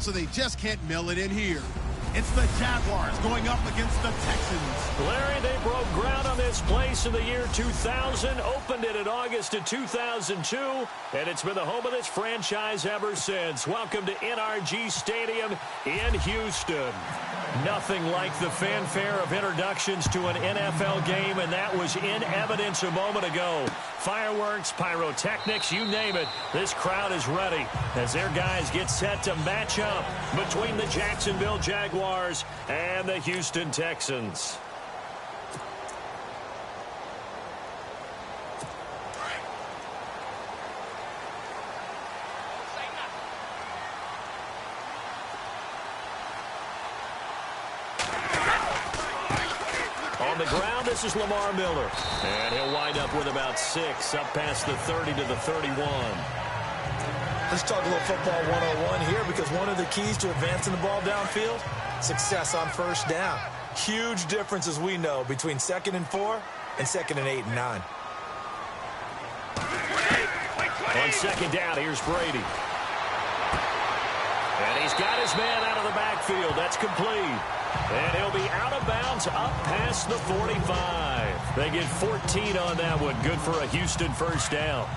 so they just can't mill it in here. It's the Jaguars going up against the Texans. Larry, they broke ground on this place in the year 2000, opened it in August of 2002, and it's been the home of this franchise ever since. Welcome to NRG Stadium in Houston. Nothing like the fanfare of introductions to an NFL game, and that was in evidence a moment ago. Fireworks, pyrotechnics, you name it. This crowd is ready as their guys get set to match up between the Jacksonville Jaguars and the Houston Texans. On the ground, this is Lamar Miller. And he'll wind up with about 6, up past the 30 to the 31. Let's talk a little football 101 here, because one of the keys to advancing the ball downfield, success on first down. Huge difference, as we know, between 2nd and 4 and 2nd and 8 and 9. On second down, here's Brady. And he's got his man out of the backfield. That's complete. And he'll be out of bounds up past the 45. They get 14 on that one. Good for a Houston first down.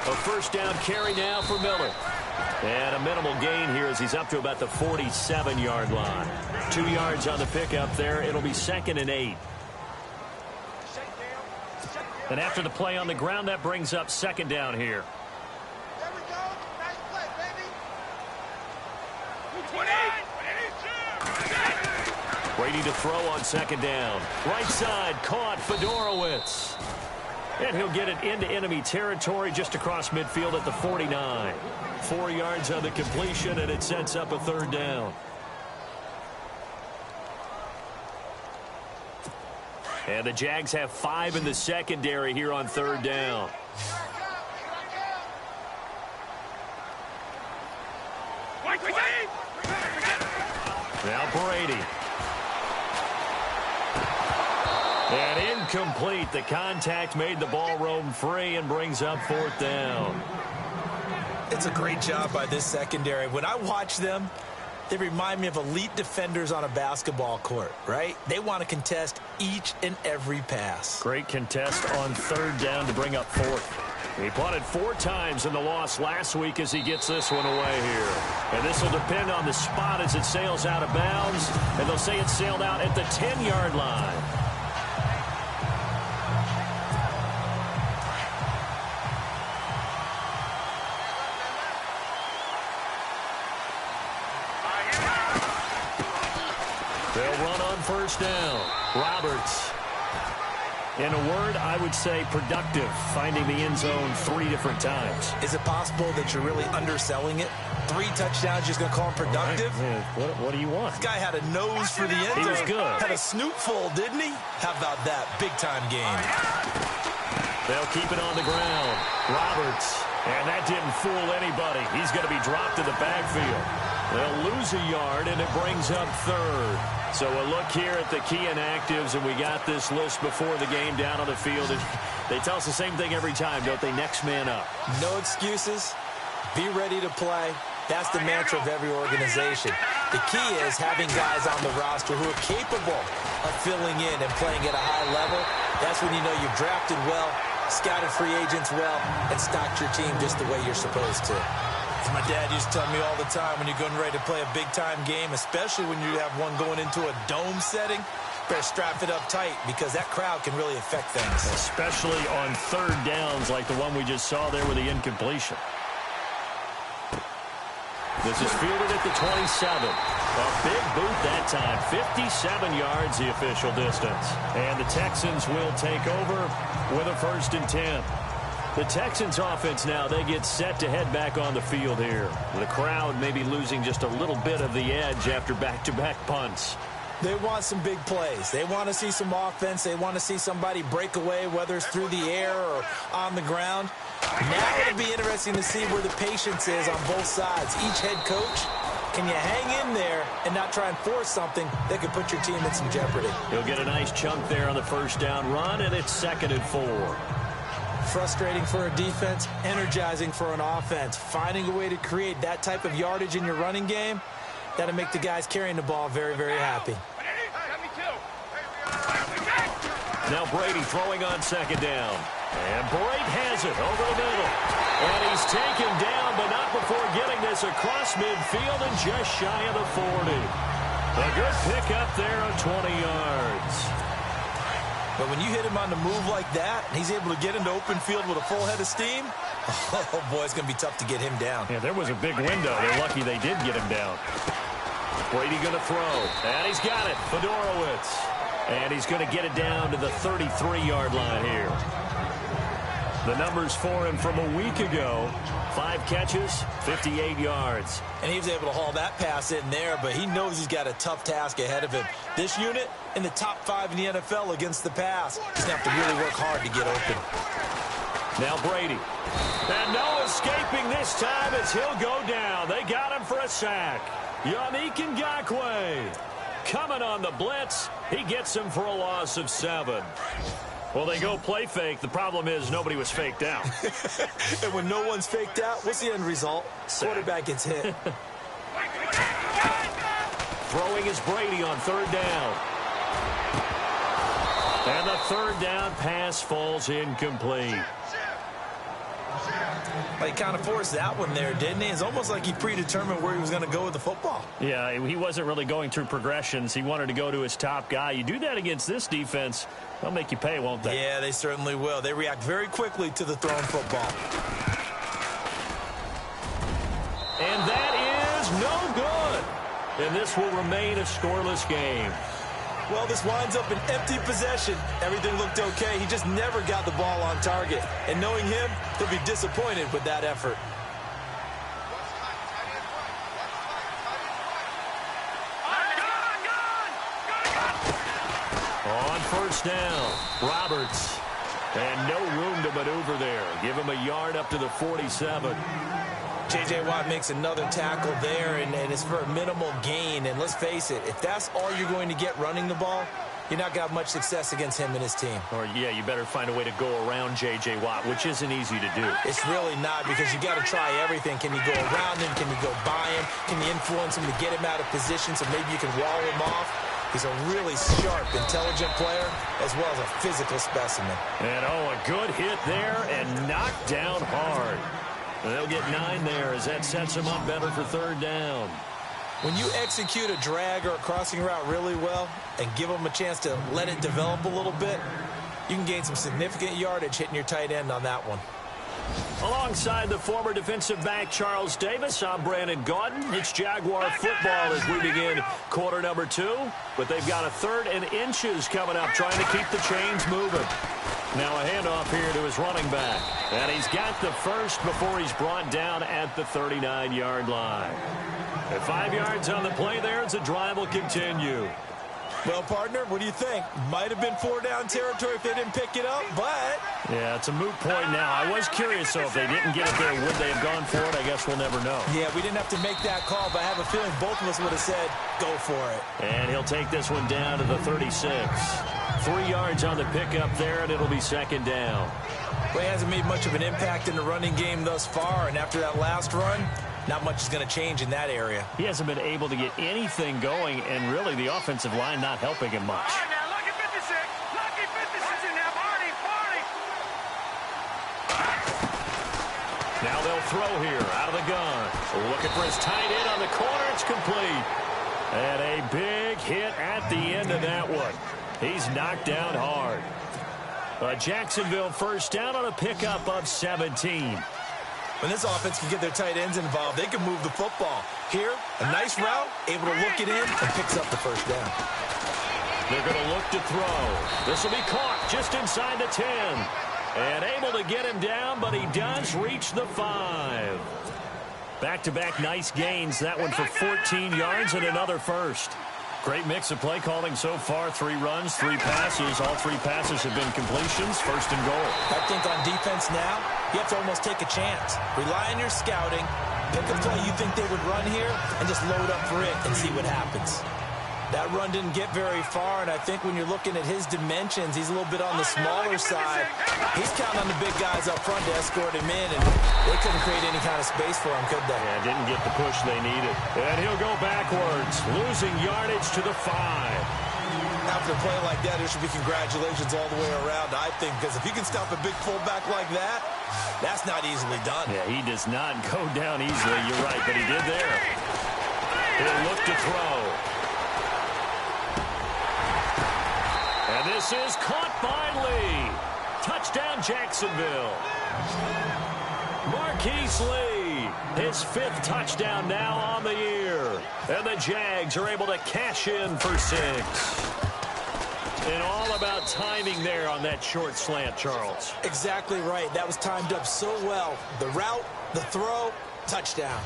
A first down carry now for Miller. And a minimal gain here as he's up to about the 47-yard line. 2 yards on the pickup there. It'll be 2nd and 8. And after the play on the ground, that brings up 2nd down here. There we go. Nice play, baby. Brady to throw on 2nd down. Right side, caught Fedorowicz. And he'll get it into enemy territory just across midfield at the 49. 4 yards on the completion, and it sets up a 3rd down. And the Jags have 5 in the secondary here on 3rd down. Now Brady. And incomplete. The contact made the ball roam free and brings up 4th down. It's a great job by this secondary. When I watch them, they remind me of elite defenders on a basketball court, right? They want to contest each and every pass. Great contest on 3rd down to bring up 4th. He punted 4 times in the loss last week as he gets this one away here. And this will depend on the spot as it sails out of bounds. And they'll say it sailed out at the 10-yard line. They'll run on 1st down. Roberts. In a word, I would say productive, finding the end zone 3 different times. Is it possible that you're really underselling it? 3 touchdowns, just going to call him productive? Right. What do you want? This guy had a nose for the end zone. He was good. Had a snootful, didn't he? How about that? Big-time game. They'll keep it on the ground. Roberts. And that didn't fool anybody. He's going to be dropped in the backfield. They'll lose a yard, and it brings up 3rd. So a look here at the key inactives, and we got this list before the game down on the field. And they tell us the same thing every time, don't they? Next man up. No excuses. Be ready to play. That's the mantra of every organization. The key is having guys on the roster who are capable of filling in and playing at a high level. That's when you know you've drafted well, scouted free agents well, and stocked your team just the way you're supposed to. As my dad used to tell me all the time, when you're getting ready to play a big-time game, especially when you have one going into a dome setting, better strap it up tight because that crowd can really affect things. Especially on 3rd downs like the one we just saw there with the incompletion. This is fielded at the 27. A big boot that time. 57 yards the official distance. And the Texans will take over with a 1st and 10. The Texans offense now, they get set to head back on the field here. The crowd may be losing just a little bit of the edge after back-to-back punts. They want some big plays. They want to see some offense. They want to see somebody break away, whether it's through the air or on the ground. Now it'll be interesting to see where the patience is on both sides. Each head coach Can you hang in there and not try and force something that could put your team in some jeopardy? He'll get a nice chunk there on the first down run, and it's 2nd and 4. Frustrating for a defense, energizing for an offense. Finding a way to create that type of yardage in your running game, that'll make the guys carrying the ball very, very happy. Now Brady throwing on 2nd down. And Brady has it over the middle. And he's taken down, but not before getting this across midfield and just shy of the 40. A good pickup there of 20 yards. But when you hit him on the move like that, and he's able to get into open field with a full head of steam, oh, boy, it's going to be tough to get him down. Yeah, there was a big window. They're lucky they did get him down. Brady going to throw. And he's got it. Fedorowicz. And he's going to get it down to the 33-yard line here. The numbers for him from a week ago. 5 catches, 58 yards. And he was able to haul that pass in there, but he knows he's got a tough task ahead of him. This unit in the top 5 in the NFL against the pass. He's going to have to really work hard to get open. Now Brady. And no escaping this time as he'll go down. They got him for a sack. Yannick Ngakoue coming on the blitz. He gets him for a loss of 7. Well, they go play fake. The problem is nobody was faked out. And when no one's faked out, what's the end result? Quarterback gets hit. Throwing is Brady on 3rd down. And the 3rd down pass falls incomplete. Well, he kind of forced that one there, didn't he? It's almost like he predetermined where he was going to go with the football. Yeah, he wasn't really going through progressions. He wanted to go to his top guy. You do that against this defense, they'll make you pay, won't they? Yeah, they certainly will. They react very quickly to the thrown football. And that is no good. And this will remain a scoreless game. Well, this winds up an empty possession. Everything looked okay. He just never got the ball on target. And knowing him, he'll be disappointed with that effort. On 1st down, Roberts. And no room to maneuver there. Give him a yard up to the 47. J.J. Watt makes another tackle there, and it's for a minimal gain. And let's face it, if that's all you're going to get running the ball, you're not going to have much success against him and his team. Or, yeah, you better find a way to go around J.J. Watt, which isn't easy to do. It's really not, because you got to try everything. Can you go around him? Can you go by him? Can you influence him to get him out of position so maybe you can wall him off? He's a really sharp, intelligent player, as well as a physical specimen. And, oh, a good hit there and knocked down hard. They'll get 9 there as that sets them up better for 3rd down. When you execute a drag or a crossing route really well and give them a chance to let it develop a little bit, you can gain some significant yardage hitting your tight end on that one. Alongside the former defensive back Charles Davis, I'm Brandon Gaudin. It's Jaguar football as we begin quarter number 2. But they've got a 3rd and inches coming up, trying to keep the chains moving. Now a handoff here to his running back. And he's got the first before he's brought down at the 39-yard line. At 5 yards on the play there as the drive will continue. Well, partner, what do you think? Might have been 4-down territory if they didn't pick it up, but... Yeah, it's a moot point now. I was curious, so if they didn't get it there, would they have gone for it? I guess we'll never know. Yeah, we didn't have to make that call, but I have a feeling both of us would have said, go for it. And he'll take this one down to the 36. 3 yards on the pickup there, and it'll be 2nd down. Well, he hasn't made much of an impact in the running game thus far, and after that last run, not much is going to change in that area. He hasn't been able to get anything going, and really the offensive line not helping him much. All right, now look at 56. Lucky 56 in there. Party, party. Now they'll throw here out of the gun. Looking for his tight end on the corner. It's complete. And a big hit at the end of that one. He's knocked down hard. Jacksonville 1st down on a pickup of 17. When this offense can get their tight ends involved, they can move the football. Here, a nice route, able to look it in, and picks up the 1st down. They're going to look to throw. This will be caught just inside the 10. And able to get him down, but he does reach the 5. Back-to-back nice gains. That one for 14 yards and another first. Great mix of play calling so far. 3 runs, 3 passes. All 3 passes have been completions. 1st and goal. I think on defense now, you have to almost take a chance. Rely on your scouting, Pick a play you think they would run here and just load up for it and see what happens. That run didn't get very far, and I think when you're looking at his dimensions, he's a little bit on the smaller side. He's counting on the big guys up front to escort him in, and they couldn't create any kind of space for him, could they? Yeah, didn't get the push they needed. And he'll go backwards, losing yardage to the 5. After a play like that, there should be congratulations all the way around, I think, because if you can stop a big fullback like that, that's not easily done. Yeah, he does not go down easily. You're right, but he did there. He'll look to throw. And this is caught by Lee. Touchdown, Jacksonville. Marquise Lee, his 5th touchdown now on the year. And the Jags are able to cash in for 6. And all about timing there on that short slant, Charles. Exactly right. That was timed up so well. The route, the throw, touchdown.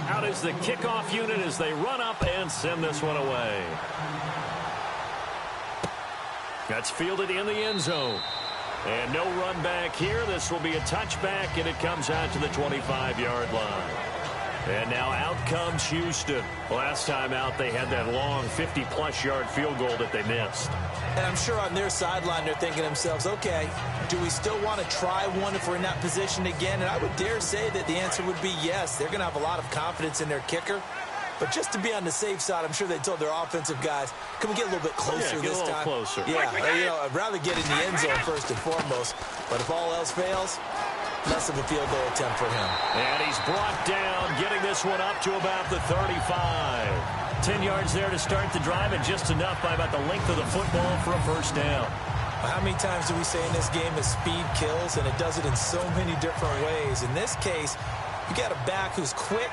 Out is the kickoff unit as they run up and send this one away. That's fielded in the end zone. And no run back here. This will be a touchback, and it comes out to the 25-yard line. And now out comes Houston. Last time out, they had that long 50-plus yard field goal that they missed. And I'm sure on their sideline, they're thinking to themselves, okay, do we still want to try one if we're in that position again? And I would dare say that the answer would be yes. They're going to have a lot of confidence in their kicker. But just to be on the safe side, I'm sure they told their offensive guys, can we get a little bit closer this time? Yeah, get a little closer. Yeah, I'd rather get in the end zone first and foremost. But if all else fails, less of a field goal attempt for him. And he's brought down, getting this one up to about the 35. 10 yards there to start the drive, and just enough by about the length of the football for a first down. How many times do we say in this game that speed kills, and it does it in so many different ways? In this case, you got a back who's quick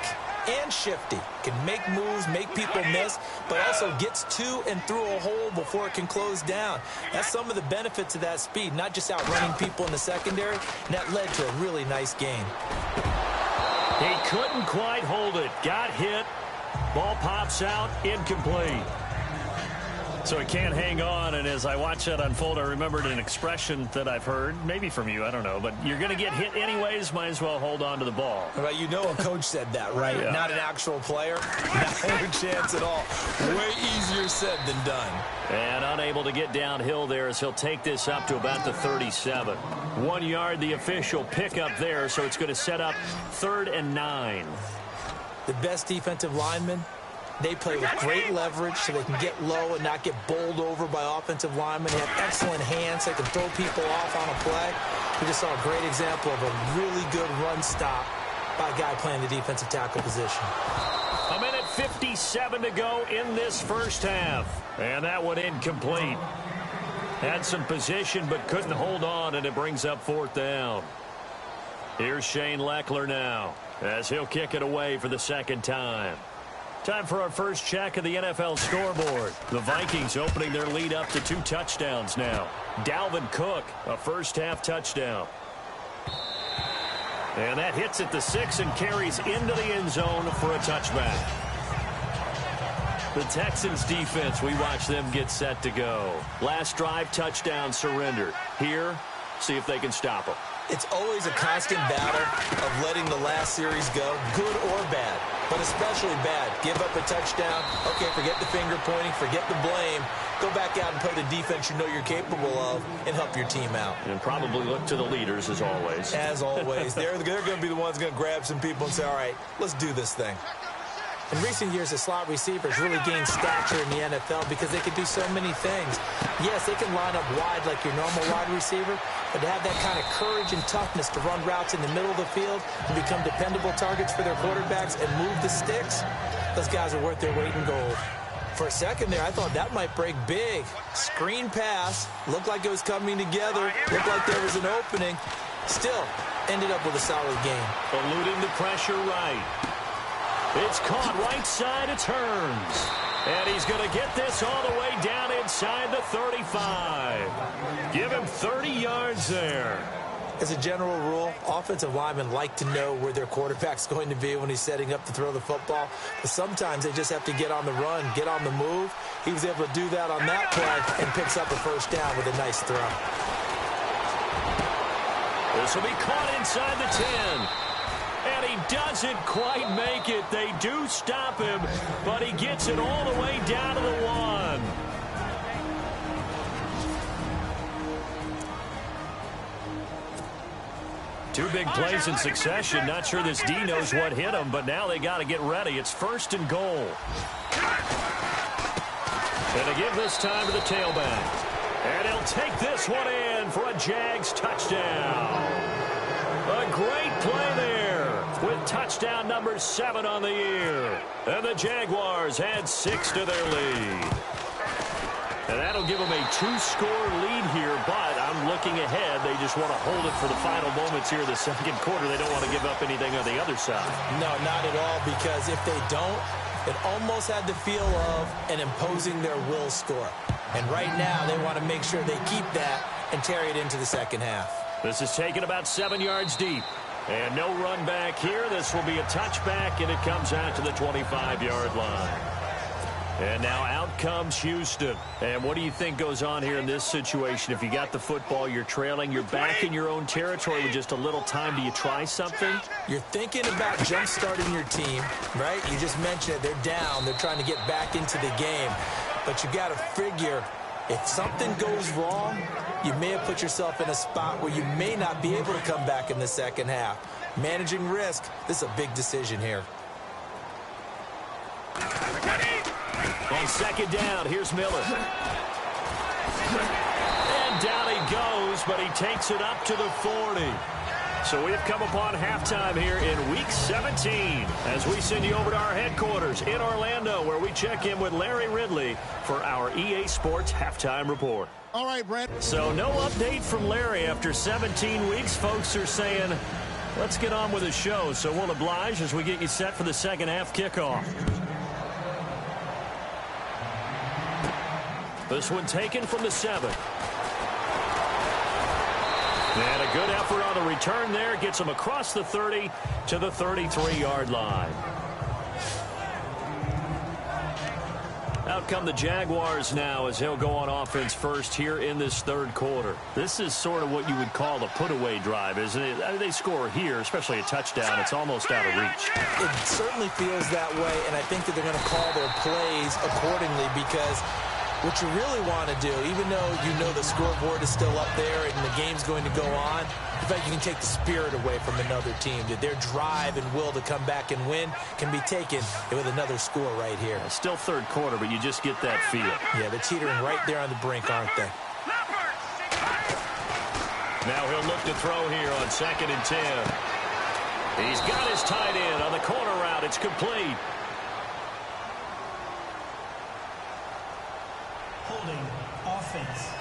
and shifty, can make moves, make people miss, but also gets to and through a hole before it can close down. That's some of the benefits of that speed, not just outrunning people in the secondary, and that led to a really nice game. He couldn't quite hold it. Got hit. Ball pops out, incomplete. So he can't hang on, and as I watch that unfold, I remembered an expression that I've heard, maybe from you, I don't know, but you're going to get hit anyways, might as well hold on to the ball. Well, you know a coach said that, right? Yeah. Not an actual player. Not a chance at all. Way easier said than done. And unable to get downhill there as he'll take this up to about the 37. 1 yard, the official pickup there, so it's going to set up 3rd and 9. The best defensive linemen, they play with great leverage so they can get low and not get bowled over by offensive linemen. They have excellent hands. They can throw people off on a play. We just saw a great example of a really good run stop by a guy playing the defensive tackle position. A minute 57 to go in this first half. And that one incomplete. Had some position but couldn't hold on, and it brings up 4th down. Here's Shane Leckler now as he'll kick it away for the 2nd time. Time for our first check of the NFL scoreboard. The Vikings opening their lead up to 2 touchdowns now. Dalvin Cook, a first-half touchdown. And that hits at the 6 and carries into the end zone for a touchback. The Texans defense, we watch them get set to go. Last drive, touchdown surrendered. Here, see if they can stop them. It's always a constant battle of letting the last series go, good or bad, but especially bad. Give up a touchdown. Okay, forget the finger pointing, forget the blame. Go back out and play the defense you know you're capable of and help your team out. And probably look to the leaders as always. As always. They're going to be the ones going to grab some people and say, all right, let's do this thing. In recent years, the slot receivers really gained stature in the NFL because they can do so many things. Yes, they can line up wide like your normal wide receiver, but to have that kind of courage and toughness to run routes in the middle of the field and become dependable targets for their quarterbacks and move the sticks, those guys are worth their weight in gold. For a second there, I thought that might break big. Screen pass, looked like it was coming together, looked like there was an opening. Still, ended up with a solid game. Eluding the pressure right. It's caught right side, it turns. And he's going to get this all the way down inside the 35. Give him 30 yards there. As a general rule, offensive linemen like to know where their quarterback's going to be when he's setting up to throw the football. But sometimes they just have to get on the run, get on the move. He was able to do that on that play and picks up a first down with a nice throw. This will be caught inside the 10. And he doesn't quite make it. They do stop him, but he gets it all the way down to the 1. Two big plays in succession. Not sure this D knows what hit him, but now they got to get ready. It's 1st and goal. And they give this time to the tailback. And he'll take this one in for a Jags touchdown. A great play there with touchdown number 7 on the year. And the Jaguars add 6 to their lead. And that'll give them a 2-score lead here, but I'm looking ahead. They just want to hold it for the final moments here in the second quarter. They don't want to give up anything on the other side. No, not at all, because if they don't, it almost had the feel of an imposing their will score. And right now, they want to make sure they keep that and carry it into the second half. This is taken about 7 yards deep. And no run back here. This will be a touchback, and it comes out to the 25-yard line. And now out comes Houston. And what do you think goes on here in this situation? If you got the football, you're trailing, you're back in your own territory with just a little time. Do you try something? You're thinking about jump-starting your team, right? You just mentioned it. They're down. They're trying to get back into the game. But you got to figure, if something goes wrong, you may have put yourself in a spot where you may not be able to come back in the second half. Managing risk, this is a big decision here. On second down, here's Miller. And down he goes, but he takes it up to the 40. So we've come upon halftime here in Week 17 as we send you over to our headquarters in Orlando, where we check in with Larry Ridley for our EA Sports Halftime Report. All right, Brad. So no update from Larry after 17 weeks. Folks are saying, let's get on with the show. So we'll oblige as we get you set for the second half kickoff. This one taken from the 7. And a good effort on the return there. Gets him across the 30 to the 33-yard line. Out come the Jaguars now as he'll go on offense first here in this third quarter. This is sort of what you would call a put-away drive, isn't it? I mean, they score here, especially a touchdown. It's almost out of reach. It certainly feels that way, and I think that they're going to call their plays accordingly, because what you really want to do, even though you know the scoreboard is still up there and the game's going to go on, in fact, you can take the spirit away from another team. That their drive and will to come back and win can be taken with another score right here. It's still third quarter, but you just get that feel. Yeah, they're teetering right there on the brink, aren't they? Now he'll look to throw here on 2nd and 10. He's got his tight end on the corner route. It's complete. Holding offense.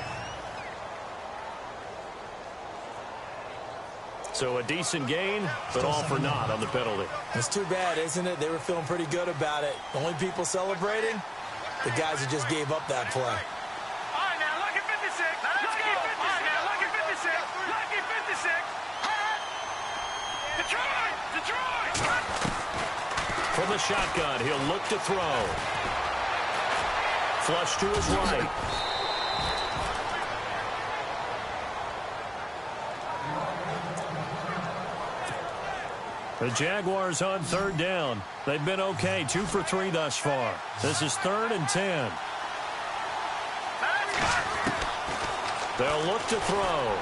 So a decent gain, but all for naught on the penalty. It's too bad, isn't it? They were feeling pretty good about it. The only people celebrating, the guys who just gave up that play. All right, now, lucky 56. Let's go. All right, now, lucky 56. Lucky 56. Detroit! Detroit! From the shotgun, he'll look to throw. Flush to his right. The Jaguars on third down. They've been okay, 2 for 3 thus far. This is 3rd and 10. They'll look to throw.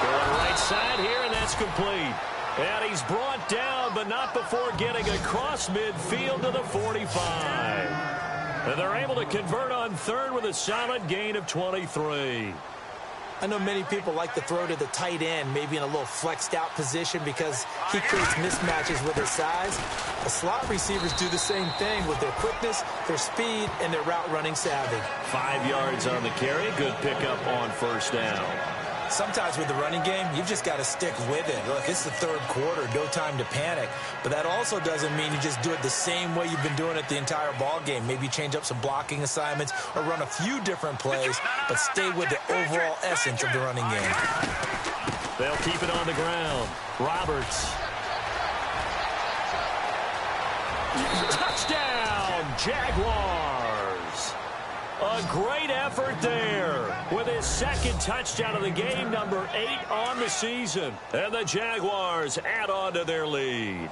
Going right side here, and that's complete. And he's brought down, but not before getting across midfield to the 45. And they're able to convert on third with a solid gain of 23. I know many people like to throw to the tight end, maybe in a little flexed out position because he creates mismatches with his size. The slot receivers do the same thing with their quickness, their speed, and their route running savvy. 5 yards on the carry. Good pickup on first down. Sometimes with the running game, you've just got to stick with it. Look, it's the third quarter, no time to panic. But that also doesn't mean you just do it the same way you've been doing it the entire ball game. Maybe change up some blocking assignments or run a few different plays, but stay with the overall essence of the running game. They'll keep it on the ground. Roberts. Touchdown, Jaguars. A great effort there with his second touchdown of the game, number 8 on the season. And the Jaguars add on to their lead.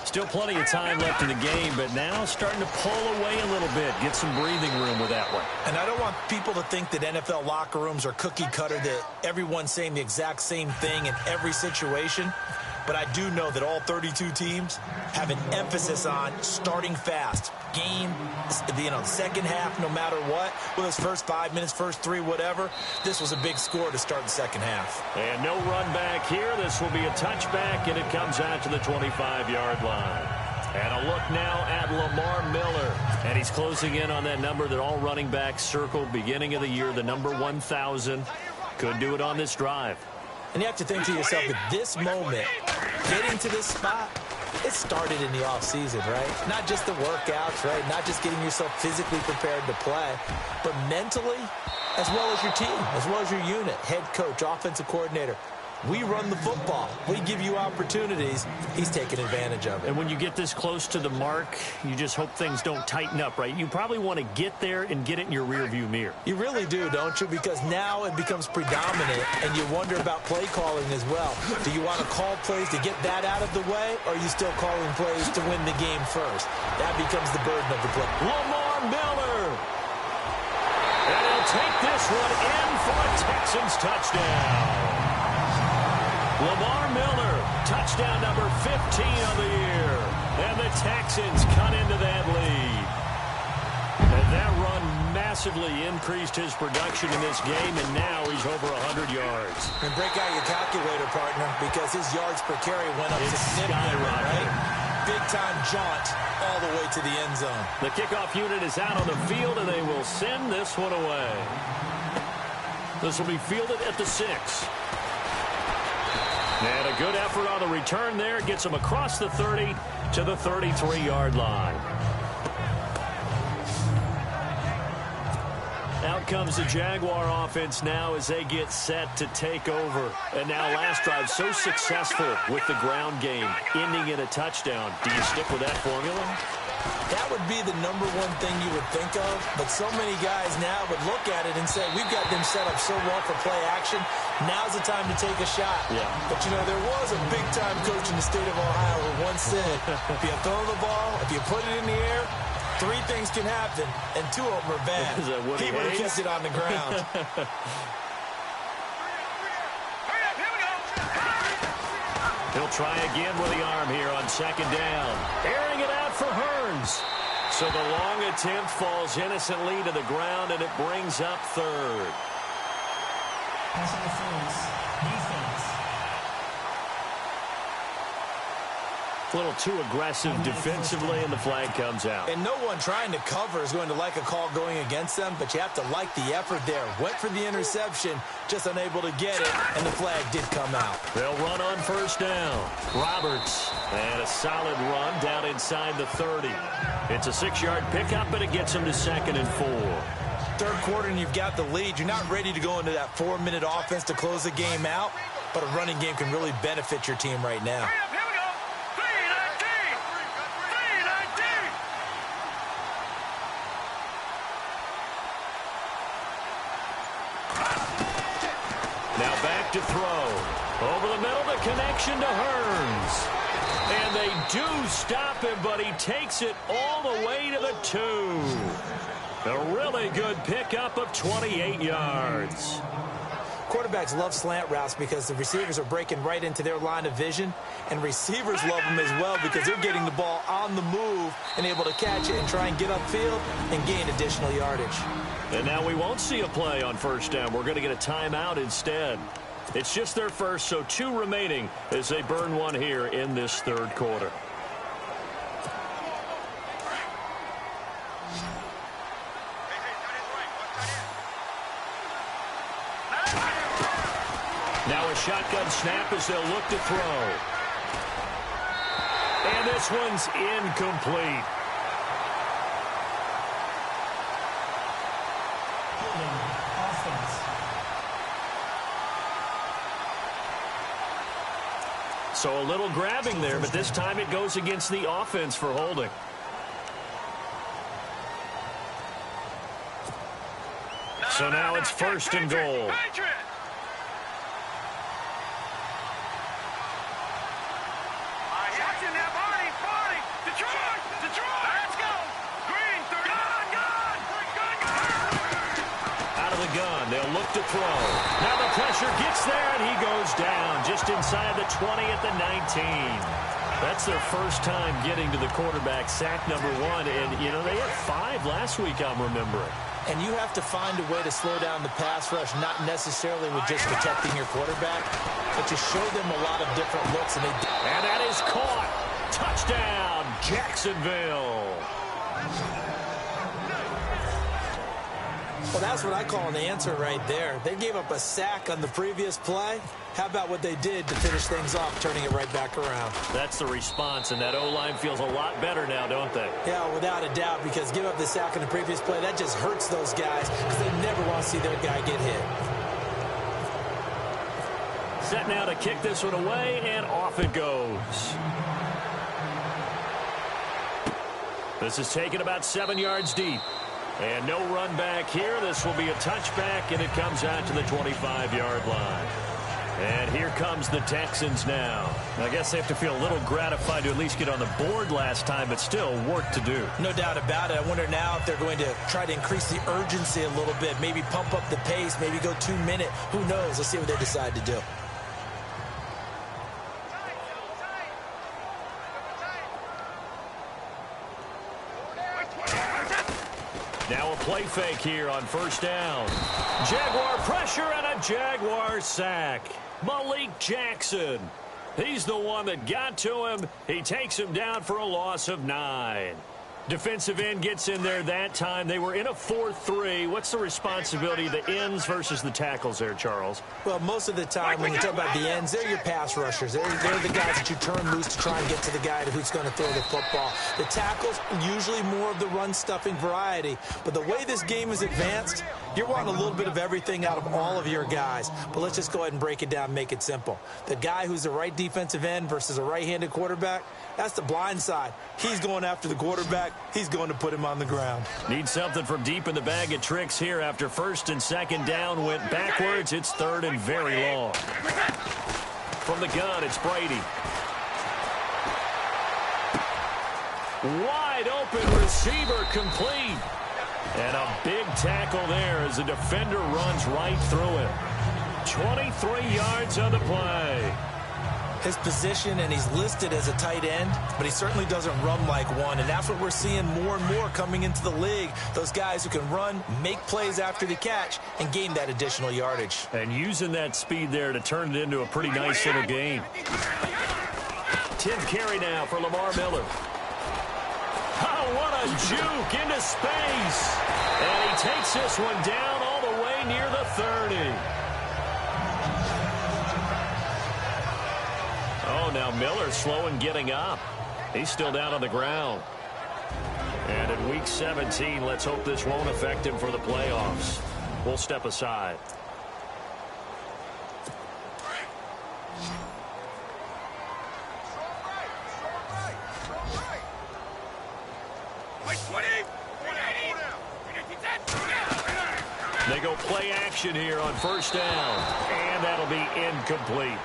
Still plenty of time left in the game, but now starting to pull away a little bit, get some breathing room with that one. And I don't want people to think that NFL locker rooms are cookie cutter, that everyone's saying the exact same thing in every situation. But I do know that all 32 teams have an emphasis on starting fast. Game, second half, no matter what. Whether it's first 5 minutes, first 3, whatever. This was a big score to start the second half. And no run back here. This will be a touchback, and it comes out to the 25-yard line. And a look now at Lamar Miller. And he's closing in on that number that all running backs circled beginning of the year, the number 1,000. Could do it on this drive. And you have to think to yourself, at this moment, getting to this spot, it started in the offseason, right? Not just the workouts, right? Not just getting yourself physically prepared to play, but mentally, as well as your team, as well as your unit, head coach, offensive coordinator. We run the football. We give you opportunities. He's taking advantage of it. And when you get this close to the mark, you just hope things don't tighten up, right? You probably want to get there and get it in your rearview mirror. You really do, don't you? Because now it becomes predominant, and you wonder about play calling as well. Do you want to call plays to get that out of the way, or are you still calling plays to win the game first? That becomes the burden of the play. Lamar Miller. And he'll take this one in for a Texans touchdown. Lamar Miller, touchdown number 15 of the year. And the Texans cut into that lead. And that run massively increased his production in this game, and now he's over 100 yards. And break out your calculator, partner, because his yards per carry went up significantly, right? Big-time jaunt all the way to the end zone. The kickoff unit is out on the field, and they will send this one away. This will be fielded at the 6. And a good effort on the return there. Gets him across the 30 to the 33-yard line. Out comes the Jaguar offense now as they get set to take over. And now last drive so successful with the ground game, ending in a touchdown. Do you stick with that formula? That would be the number one thing you would think of, but so many guys now would look at it and say, we've got them set up so well for play action, now's the time to take a shot. Yeah. But, there was a big-time coach in the state of Ohio who once said, if you throw the ball, if you put it in the air, 3 things can happen, and 2 of them are bad. He would have kept it on the ground. He'll try again with the arm here on second down. Airing it out for Hearns. So the long attempt falls innocently to the ground, and it brings up third. Pass interference. Defense. A little too aggressive defensively, and the flag comes out. And no one trying to cover is going to like a call going against them, but you have to like the effort there. Went for the interception, just unable to get it, and the flag did come out. They'll run on first down. Roberts, and a solid run down inside the 30. It's a 6-yard pickup, but it gets them to 2nd and 4. Third quarter, and you've got the lead. You're not ready to go into that 4-minute offense to close the game out, but a running game can really benefit your team right now. Now back to throw. Over the middle, the connection to Hearns. And they do stop him, but he takes it all the way to the 2. A really good pickup of 28 yards. Quarterbacks love slant routes because the receivers are breaking right into their line of vision, and receivers love them as well because they're getting the ball on the move and able to catch it and try and get upfield and gain additional yardage. And now we won't see a play on first down. We're going to get a timeout instead. It's just their first, so 2 remaining as they burn one here in this third quarter. Now a shotgun snap as they'll look to throw. And this one's incomplete. So a little grabbing there, but this time it goes against the offense for holding. So now it's 1st and goal. Gun. They'll look to throw. Now the pressure gets there, and he goes down just inside the 20 at the 19. That's their first time getting to the quarterback, sack number 1. And, you know, they had 5 last week, I'm remembering. And you have to find a way to slow down the pass rush, not necessarily with just protecting your quarterback, but to show them a lot of different looks. And that is caught. Touchdown, Jacksonville. Well, that's what I call an answer right there. They gave up a sack on the previous play. How about what they did to finish things off, turning it right back around? That's the response, and that O-line feels a lot better now, don't they? Yeah, without a doubt, because give up the sack on the previous play, that just hurts those guys because they never want to see their guy get hit. Set now to kick this one away, and off it goes. This is taken about 7 yards deep. And no run back here. This will be a touchback, and it comes out to the 25-yard line. And here comes the Texans now. I guess they have to feel a little gratified to at least get on the board last time, but still work to do. No doubt about it. I wonder now if they're going to try to increase the urgency a little bit, maybe pump up the pace, maybe go 2-minute. Who knows? Let's see what they decide to do. Now a play fake here on 1st down. Jaguar pressure and a Jaguar sack. Malik Jackson. He's the one that got to him. He takes him down for a loss of 9. Defensive end gets in there that time. They were in a 4-3. What's the responsibility of the ends versus the tackles there, Charles? Well, most of the time when you talk about the ends, they're your pass rushers. They're the guys that you turn loose to try and get to the guy who's going to throw the football. The tackles, usually more of the run-stuffing variety. But the way this game is advanced, you're wanting a little bit of everything out of all of your guys. But let's just go ahead and break it down and make it simple. The guy who's the right defensive end versus a right-handed quarterback, that's the blind side. He's going after the quarterback. He's going to put him on the ground. Need something from deep in the bag of tricks here after 1st and 2nd down went backwards. It's 3rd and very long. From the gun, it's Brady. Wide open receiver complete. And a big tackle there as the defender runs right through it. 23 yards on the play. His position, and he's listed as a tight end, but he certainly doesn't run like one, and that's what we're seeing more and more coming into the league. Those guys who can run, make plays after the catch, and gain that additional yardage. And using that speed there to turn it into a pretty nice little game. 10th carry now for Lamar Miller. Oh, what a juke into space. And he takes this one down all the way near the 30. Oh, now Miller slow in getting up. He's still down on the ground. And in Week 17, let's hope this won't affect him for the playoffs. We'll step aside. They go play action here on 1st down. And that'll be incomplete.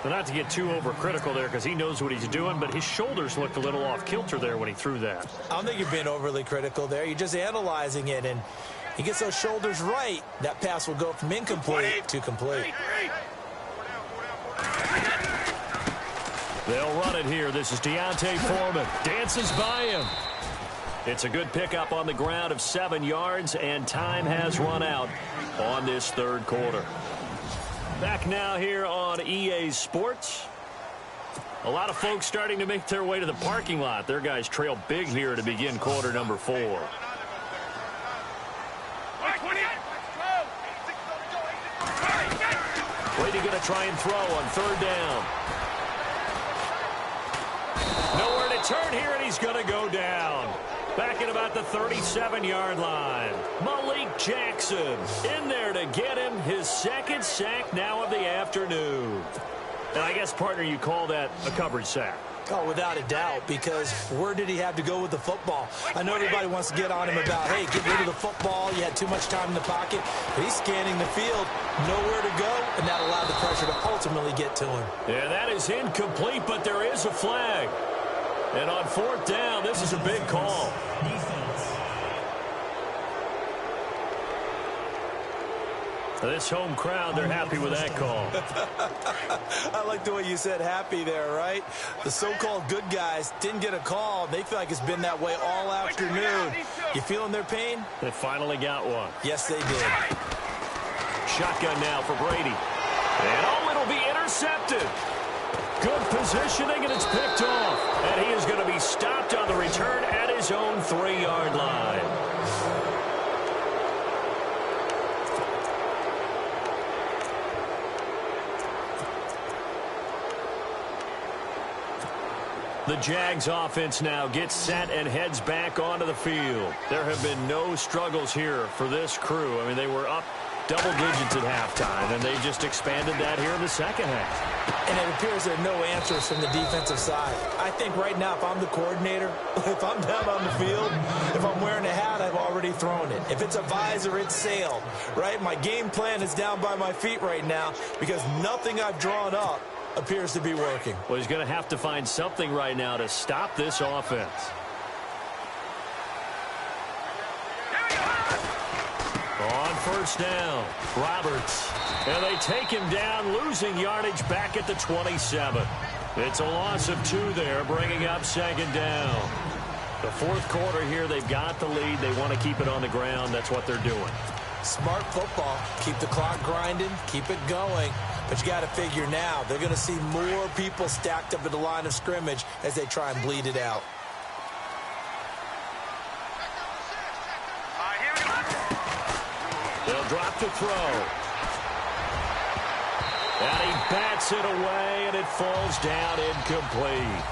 But not to get too overcritical there because he knows what he's doing, but his shoulders looked a little off kilter there when he threw that. I don't think you're being overly critical there. You're just analyzing it, and he gets those shoulders right. That pass will go from incomplete to complete. They'll run it here. This is Deontay Foreman. Dances by him. It's a good pickup on the ground of 7 yards, and time has run out on this 3rd quarter. Back now here on EA Sports. A lot of folks starting to make their way to the parking lot. Their guys trail big here to begin quarter number 4. Brady going to try and throw on 3rd down. Nowhere to turn here, and he's going to go down. Back at about the 37-yard line. Malik Jackson in there to get him his 2nd sack now of the afternoon. And I guess, partner, you call that a coverage sack. Oh, without a doubt, because where did he have to go with the football? I know everybody wants to get on him about, hey, get rid of the football. You had too much time in the pocket. But he's scanning the field, nowhere to go, and that allowed the pressure to ultimately get to him. Yeah, that is incomplete, but there is a flag. And on 4th down, this is a big call. This home crowd, they're happy with that call. I like the way you said happy there, right? The so-called good guys didn't get a call. They feel like it's been that way all afternoon. You feeling their pain? They finally got one. Yes, they did. Shotgun now for Brady. And oh, it'll be intercepted. Good positioning, and it's picked off. And he is going to be stopped on the return at his own 3-yard line. The Jags offense now gets set and heads back onto the field. There have been no struggles here for this crew. I mean, they were up double digits at halftime, and they just expanded that here in the second half. And it appears there are no answers from the defensive side. I think right now, if I'm the coordinator, if I'm down on the field, if I'm wearing a hat, I've already thrown it. If it's a visor, it's sailed, right? My game plan is down by my feet right now because nothing I've drawn up appears to be working. Well, he's going to have to find something right now to stop this offense. On 1st down, Roberts. And they take him down, losing yardage back at the 27. It's a loss of 2 there, bringing up 2nd down. The 4th quarter here, they've got the lead. They want to keep it on the ground. That's what they're doing. Smart football. Keep the clock grinding. Keep it going. But you got to figure now, they're going to see more people stacked up at the line of scrimmage as they try and bleed it out. They'll drop the throw. And he bats it away, and it falls down incomplete.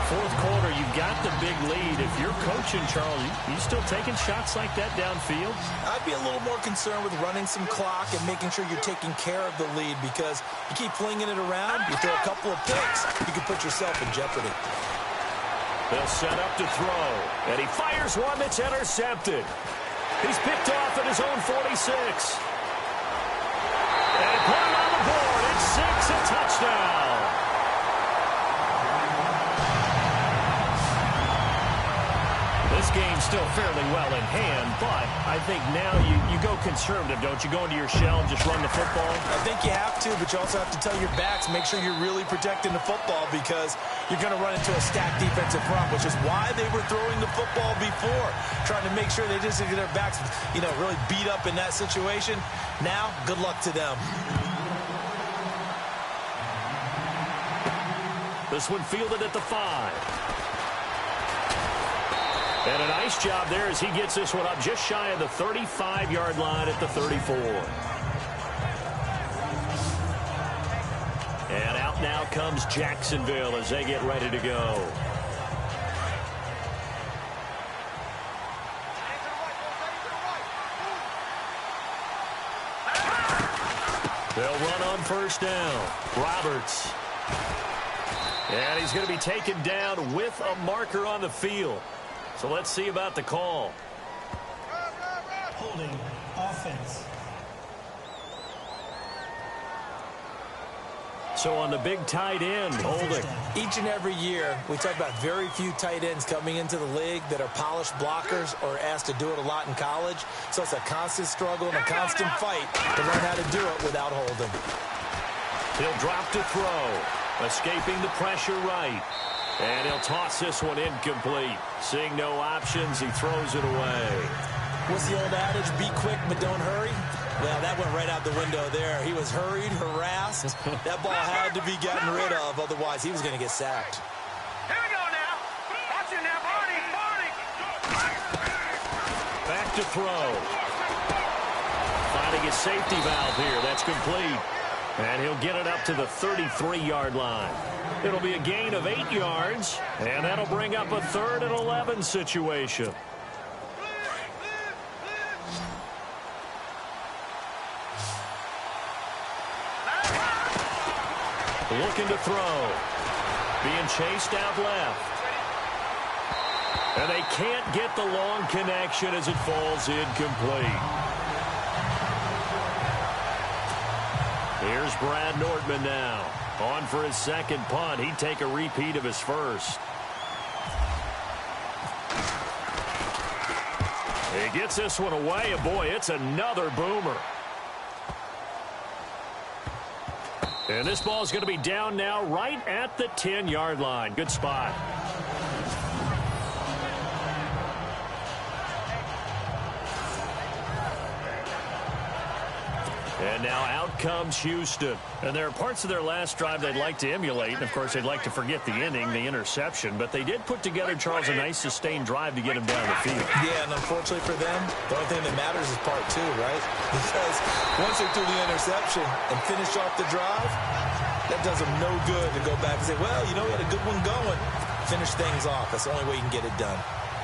4th quarter, you've got the big lead. If you're coaching, Charles, you still taking shots like that downfield? I'd be a little more concerned with running some clock and making sure you're taking care of the lead because you keep flinging it around, you throw a couple of picks, you can put yourself in jeopardy. They'll set up to throw, and he fires one that's intercepted. He's picked off at his own 46. And put it on the board. It's 6, a touchdown. This game's still fairly well in hand, but I think now you go conservative, don't you? Go into your shell and just run the football? I think you have to, but you also have to tell your backs, make sure you're really protecting the football because you're going to run into a stacked defensive front, which is why they were throwing the football before, trying to make sure they just get their backs, really beat up in that situation. Now, good luck to them. This one fielded at the 5. And a nice job there as he gets this one up just shy of the 35-yard line at the 34. And out now comes Jacksonville as they get ready to go. They'll run on 1st down. Roberts. And he's going to be taken down with a marker on the field. So let's see about the call. Holding offense. So on the big tight end, holding. Each and every year, we talk about very few tight ends coming into the league that are polished blockers or asked to do it a lot in college. So it's a constant struggle and a constant fight to learn how to do it without holding. He'll drop to throw, escaping the pressure right. And he'll toss this one incomplete. Seeing no options, he throws it away. What's the old adage? Be quick, but don't hurry. Well, that went right out the window there. He was hurried, harassed. That ball had to be gotten rid of. Otherwise, he was going to get sacked. Here we go now. Watch it now, Barney. Back to throw. Finding his safety valve here. That's complete. And he'll get it up to the 33-yard line. It'll be a gain of 8 yards, and that'll bring up a 3rd and 11 situation. Looking to throw. being chased out left. And they can't get the long connection as it falls incomplete. Here's Brad Nordman now. On for his second punt. He'd take a repeat of his first. He gets this one away, and boy, it's another boomer. And this ball's going to be down now right at the 10-yard line. Good spot. And now out comes Houston. And there are parts of their last drive they'd like to emulate. And, of course, they'd like to forget the ending, the interception. But they did put together, Charles, a nice sustained drive to get him down the field. Yeah, and unfortunately for them, the only thing that matters is part two, right? Because once they do the interception and finish off the drive, that does them no good to go back and say, well, you know, we had a good one going. Finish things off. That's the only way you can get it done.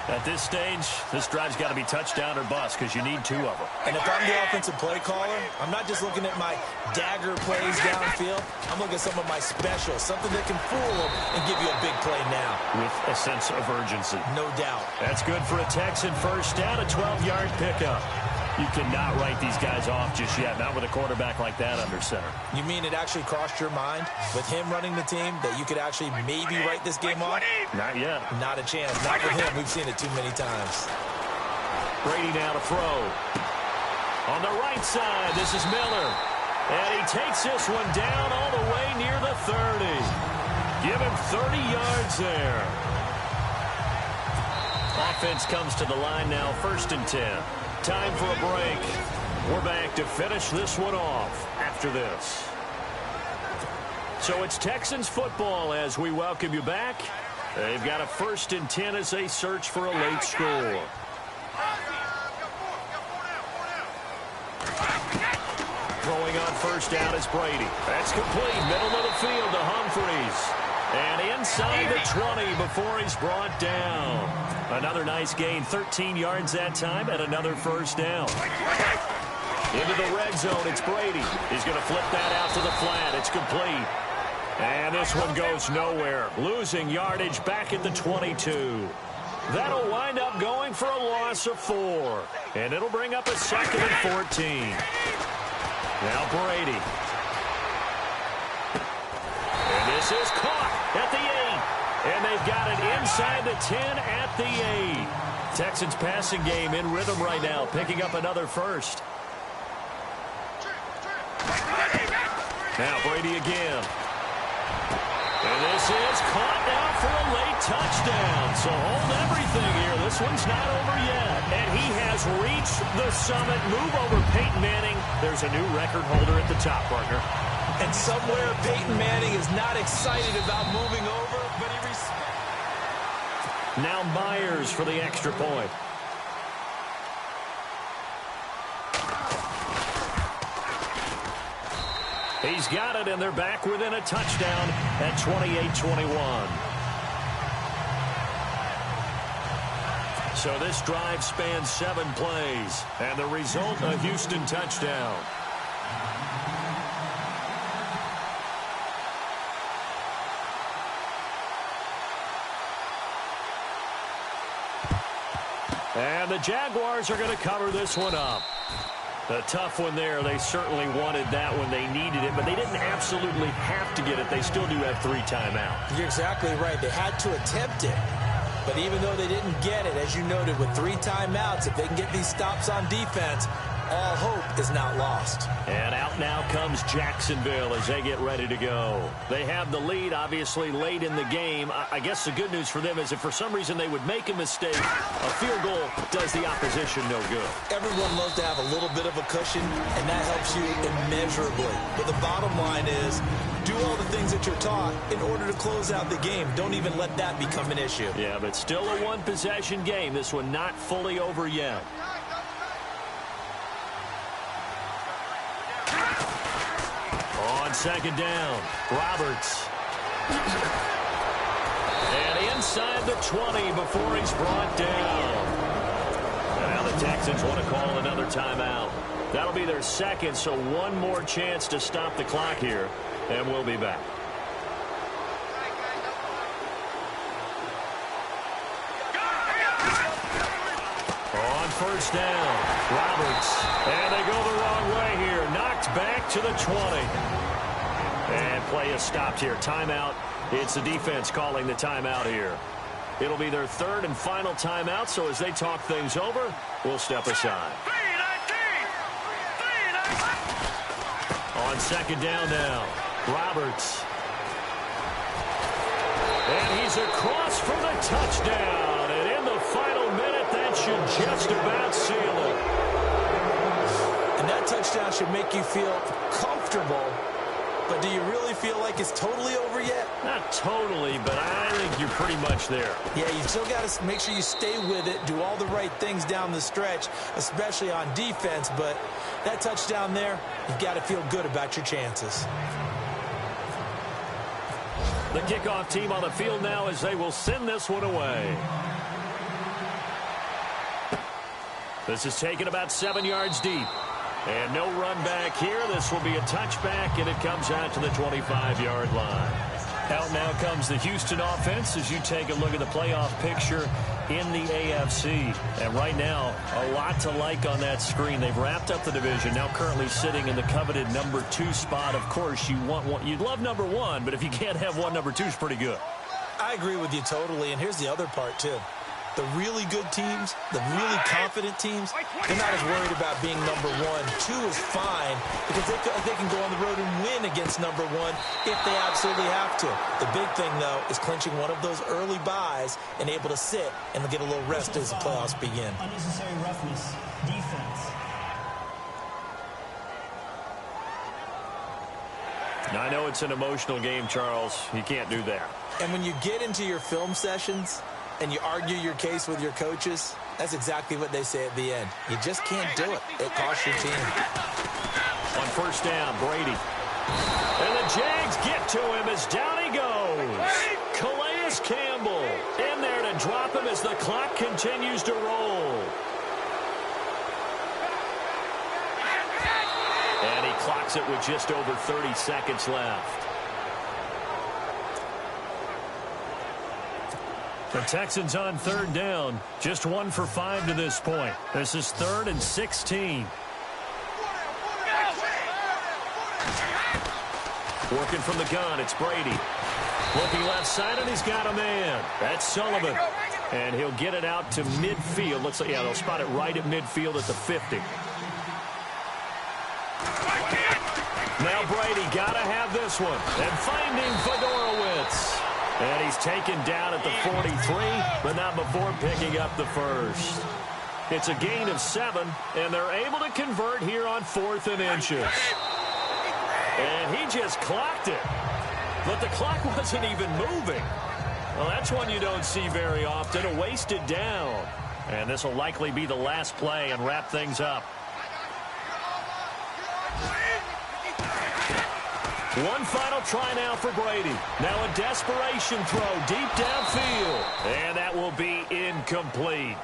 At this stage, this drive's got to be touchdown or bust because you need two of them. And if I'm the offensive play caller, I'm not just looking at my dagger plays downfield. I'm looking at some of my specials, something that can fool them and give you a big play now. With a sense of urgency. No doubt. That's good for a Texan first down, a 12-yard pickup. You cannot write these guys off just yet, not with a quarterback like that under center. You mean it actually crossed your mind with him running the team that you could actually maybe write this game off? Not yet. Not a chance. Not with him. We've seen it too many times. Brady now to throw. On the right side, this is Miller. And he takes this one down all the way near the 30. Give him 30 yards there. Offense comes to the line now, 1st and 10. Time for a break. We're back to finish this one off after this. So it's Texans football as we welcome you back. They've got a 1st and 10 as they search for a late score. Throwing on 1st down is Brady. That's complete. Middle of the field to Humphries. And inside the 20 before he's brought down. Another nice gain, 13 yards that time, and another 1st down. Into the red zone, it's Brady. He's going to flip that out to the flat. It's complete. And this one goes nowhere. Losing yardage back at the 22. That'll wind up going for a loss of 4. And it'll bring up a 2nd and 14. Now Brady. And this is caught at the 8. And they've got it inside the 10 at the 8. Texans passing game in rhythm right now, picking up another 1st. Now Brady again. And this is caught now for a late touchdown. So hold everything here. This one's not over yet. And he has reached the summit. Move over Peyton Manning. There's a new record holder at the top, partner. And somewhere Peyton Manning is not excited about moving over, but he respects. Now Myers for the extra point. He's got it, and they're back within a touchdown at 28-21. So this drive spans 7 plays, and the result, a Houston touchdown. And the Jaguars are going to cover this one up. A tough one there. They certainly wanted that when they needed it, but they didn't absolutely have to get it. They still do have 3 timeouts. You're exactly right. They had to attempt it. But even though they didn't get it, as you noted, with 3 timeouts, if they can get these stops on defense, all hope is not lost. And out now comes Jacksonville as they get ready to go. They have the lead, obviously, late in the game. I guess the good news for them is if for some reason they would make a mistake, a field goal does the opposition no good. Everyone loves to have a little bit of a cushion, and that helps you immeasurably. But the bottom line is, do all the things that you're taught in order to close out the game. Don't even let that become an issue. Yeah, but still a one-possession game. This one not fully over yet. On 2nd down, Roberts. And inside the 20 before he's brought down. And now the Texans want to call another timeout. That'll be their 2nd, so one more chance to stop the clock here. And we'll be back. first down. Roberts. And they go the wrong way here. Knocked back to the 20. And play is stopped here. Timeout. It's the defense calling the timeout here. It'll be their third and final timeout, so as they talk things over, we'll step aside. On second down now, Roberts. And he's across for the touchdown. And in the final minute, that should just about seal it. And that touchdown should make you feel comfortable. But do you really feel like it's totally over yet? Not totally, but I think you're pretty much there. Yeah, you still got to make sure you stay with it, do all the right things down the stretch, especially on defense. But that touchdown there, you've got to feel good about your chances. The kickoff team on the field now as they will send this one away. This is taken about 7 yards deep. And no run back here. This will be a touchback, and it comes out to the 25-yard line. Out now comes the Houston offense as you take a look at the playoff picture in the AFC. And right now, a lot to like on that screen. They've wrapped up the division, now currently sitting in the coveted number 2 spot. Of course, you want one, you'd love number 1, but if you can't have one, number 2 is pretty good. I agree with you totally, and here's the other part, too. The really good teams, the really confident teams, they're not as worried about being number 1. 2 is fine because they can go on the road and win against number 1 if they absolutely have to. The big thing, though, is clinching one of those early buys and able to sit and get a little rest as the playoffs begin. Unnecessary roughness. Defense. Now, I know it's an emotional game, Charles. You can't do that. And when you get into your film sessions and you argue your case with your coaches, that's exactly what they say at the end. You just can't do it. It costs your team. On first down, Brady. And the Jags get to him as down he goes. Calais Campbell in there to drop him as the clock continues to roll. And he clocks it with just over 30 seconds left. The Texans on third down, just 1 for 5 to this point. This is 3rd and 16. Working from the gun, it's Brady. Looking left side, and he's got a man. That's Sullivan. And he'll get it out to midfield. Looks like, yeah, they'll spot it right at midfield at the 50. Now Brady got to have this one. And finding Fedorowicz. And he's taken down at the 43, but not before picking up the first. It's a gain of 7, and they're able to convert here on 4th and inches. And he just clocked it. But the clock wasn't even moving. Well, that's one you don't see very often, a wasted down. And this will likely be the last play and wrap things up. One final try now for Brady. Now a desperation throw deep downfield. And that will be incomplete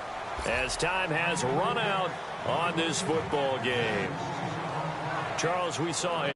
as time has run out on this football game. Charles, we saw it.